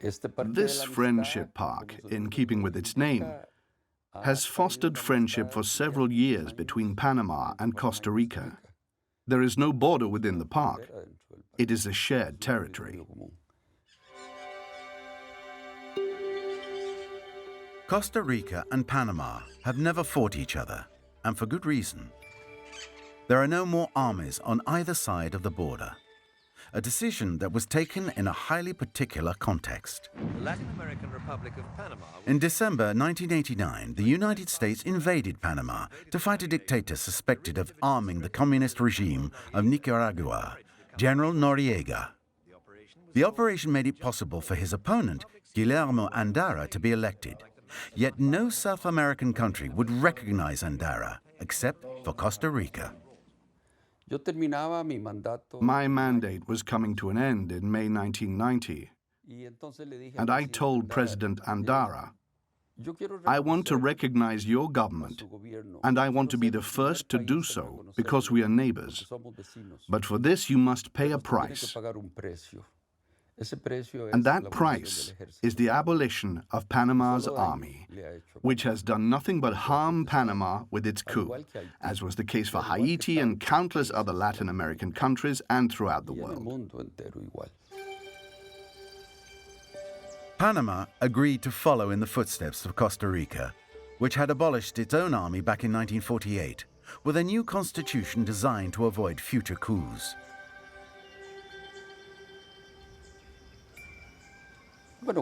This friendship park, in keeping with its name, has fostered friendship for several years between Panama and Costa Rica. There is no border within the park. It is a shared territory. Costa Rica and Panama have never fought each other, and for good reason. There are no more armies on either side of the border, a decision that was taken in a highly particular context. The Latin American Republic of Panama. In December 1989, the United States invaded Panama to fight a dictator suspected of arming the communist regime of Nicaragua, General Noriega. The operation made it possible for his opponent, Guillermo Andara, to be elected. Yet no South American country would recognize Andara, except for Costa Rica. My mandate was coming to an end in May 1990, and I told President Andara, I want to recognize your government, and I want to be the first to do so because we are neighbors. But for this, you must pay a price. And that price is the abolition of Panama's army, which has done nothing but harm Panama with its coup, as was the case for Haiti and countless other Latin American countries and throughout the world. Panama agreed to follow in the footsteps of Costa Rica, which had abolished its own army back in 1948, with a new constitution designed to avoid future coups. In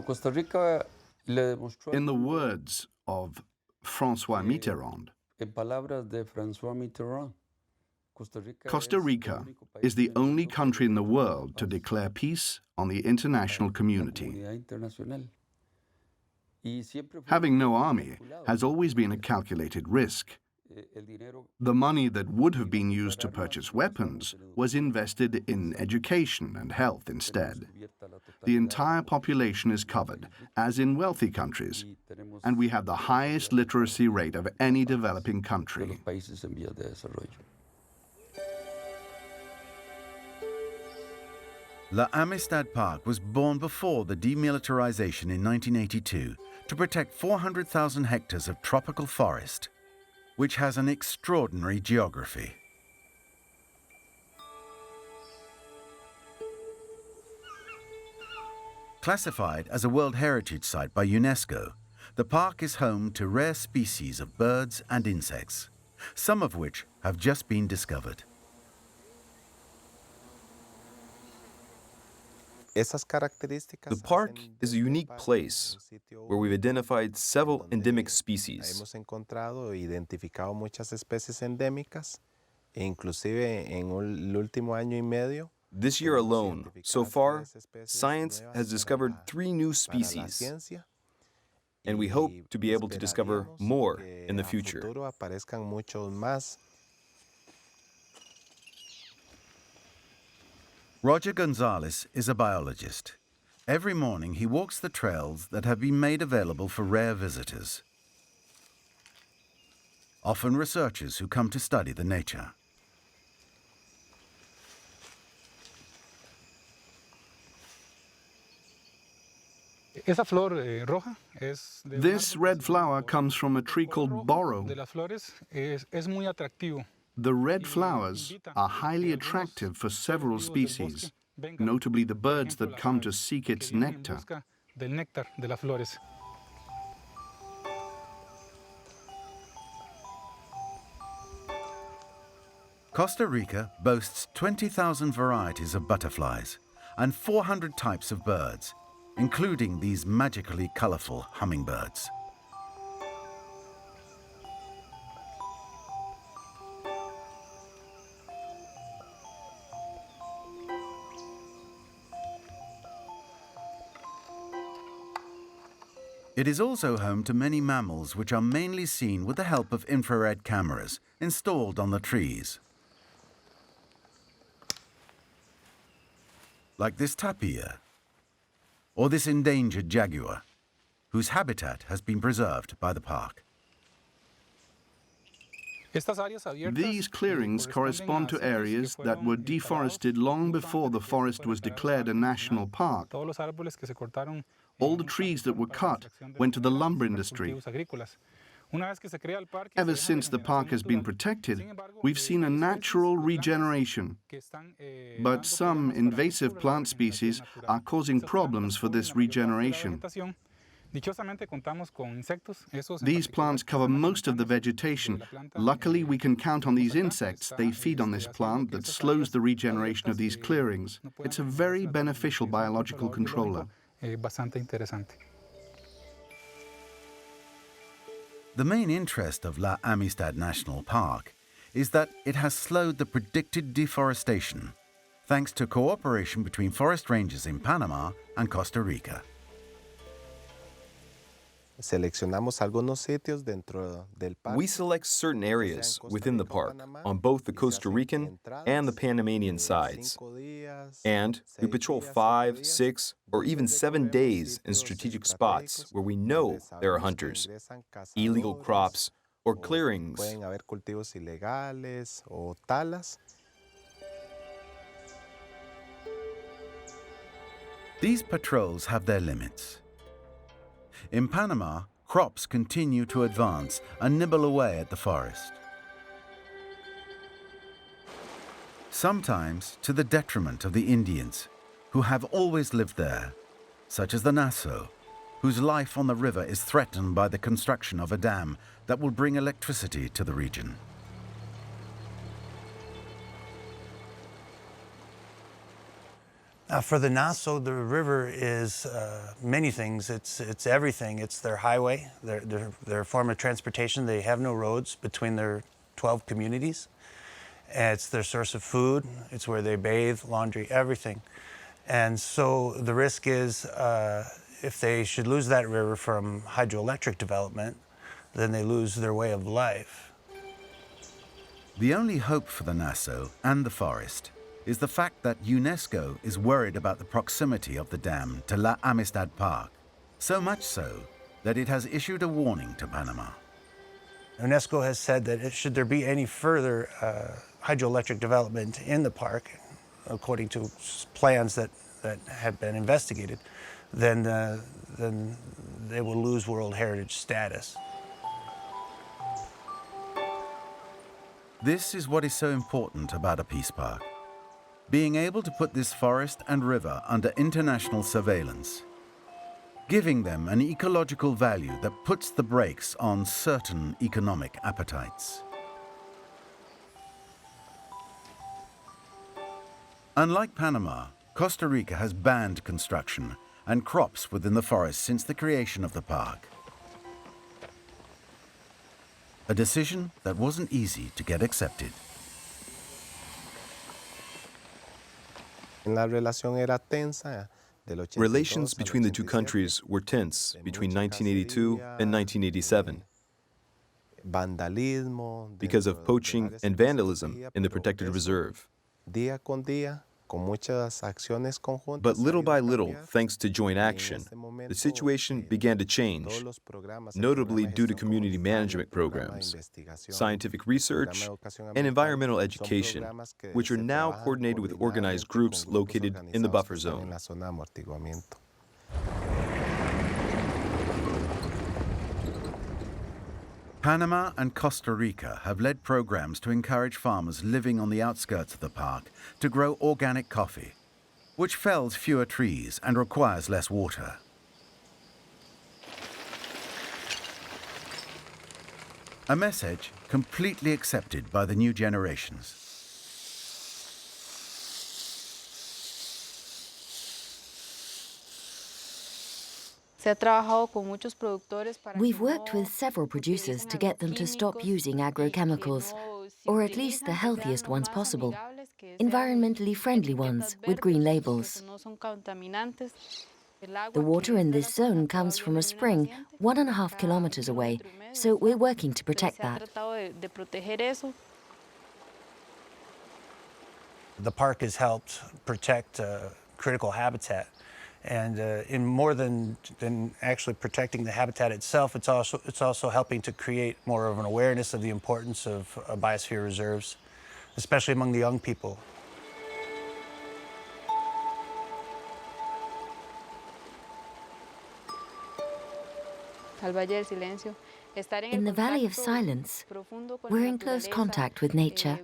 the words of François Mitterrand, Costa Rica is the only country in the world to declare peace on the international community. Having no army has always been a calculated risk. The money that would have been used to purchase weapons was invested in education and health instead. The entire population is covered, as in wealthy countries, and we have the highest literacy rate of any developing country. La Amistad Park was born before the demilitarization in 1982 to protect 400,000 hectares of tropical forest, which has an extraordinary geography. Classified as a World Heritage Site by UNESCO, the park is home to rare species of birds and insects, some of which have just been discovered. The park is a unique place where we've identified several endemic species. This year alone, so far, science has discovered 3 new species, and we hope to be able to discover more in the future. Roger Gonzalez is a biologist. Every morning he walks the trails that have been made available for rare visitors, often researchers who come to study the nature. This red flower comes from a tree called boro. The red flowers are highly attractive for several species, notably the birds that come to seek its nectar. Costa Rica boasts 20,000 varieties of butterflies and 400 types of birds, including these magically colorful hummingbirds. It is also home to many mammals which are mainly seen with the help of infrared cameras installed on the trees. Like this tapir, or this endangered jaguar, whose habitat has been preserved by the park. These clearings correspond to areas that were deforested long before the forest was declared a national park. All the trees that were cut went to the lumber industry. Ever since the park has been protected, we've seen a natural regeneration. But some invasive plant species are causing problems for this regeneration. These plants cover most of the vegetation. Luckily, we can count on these insects. They feed on this plant that slows the regeneration of these clearings. It's a very beneficial biological controller. The main interest of La Amistad National Park is that it has slowed the predicted deforestation thanks to cooperation between forest rangers in Panama and Costa Rica. We select certain areas within the park on both the Costa Rican and the Panamanian sides. And we patrol 5, 6, or even 7 days in strategic spots where we know there are hunters, illegal crops, or clearings. These patrols have their limits. In Panama, crops continue to advance and nibble away at the forest. Sometimes to the detriment of the Indians, who have always lived there, such as the Nassau, whose life on the river is threatened by the construction of a dam that will bring electricity to the region. For the Nassau, the river is many things. It's everything. It's their highway, their form of transportation. They have no roads between their 12 communities. It's their source of food. It's where they bathe, laundry, everything. And so the risk is if they should lose that river from hydroelectric development, then they lose their way of life. The only hope for the Nassau and the forest is the fact that UNESCO is worried about the proximity of the dam to La Amistad Park, so much so that it has issued a warning to Panama. UNESCO has said that should there be any further hydroelectric development in the park, according to plans that have been investigated, then they will lose World Heritage status. This is what is so important about a peace park. Being able to put this forest and river under international surveillance, giving them an ecological value that puts the brakes on certain economic appetites. Unlike Panama, Costa Rica has banned construction and crops within the forest since the creation of the park. A decision that wasn't easy to get accepted. Relations between the two countries were tense between 1982 and 1987 because of poaching and vandalism in the protected reserve. But little by little, thanks to joint action, the situation began to change, notably due to community management programs, scientific research, and environmental education, which are now coordinated with organized groups located in the buffer zone. Panama and Costa Rica have led programs to encourage farmers living on the outskirts of the park to grow organic coffee, which fells fewer trees and requires less water. A message completely accepted by the new generations. We've worked with several producers to get them to stop using agrochemicals, or at least the healthiest ones possible, environmentally friendly ones with green labels. The water in this zone comes from a spring 1.5 kilometers away, so we're working to protect that. The park has helped protect critical habitat. And in more than actually protecting the habitat itself, it's also helping to create more of an awareness of the importance of biosphere reserves, especially among the young people. In the Valley of Silence, we're in close contact with nature.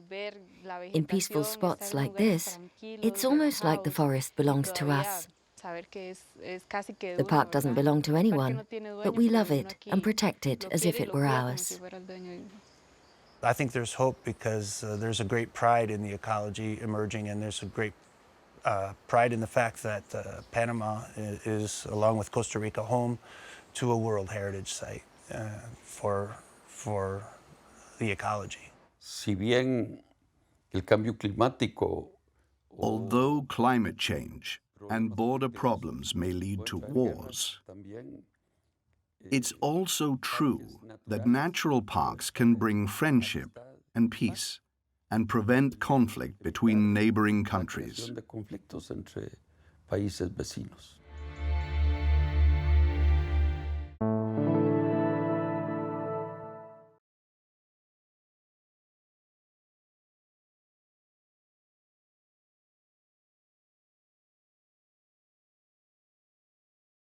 In peaceful spots like this, it's almost like the forest belongs to us. The park doesn't belong to anyone, but we love it and protect it as if it were ours. I think there's hope because there's a great pride in the ecology emerging, and there's a great pride in the fact that Panama is, along with Costa Rica, home to a World Heritage Site for the ecology. Si bien el cambio climático Although climate change and border problems may lead to wars, it's also true that natural parks can bring friendship and peace and prevent conflict between neighboring countries. de conflictos entre países vecinos.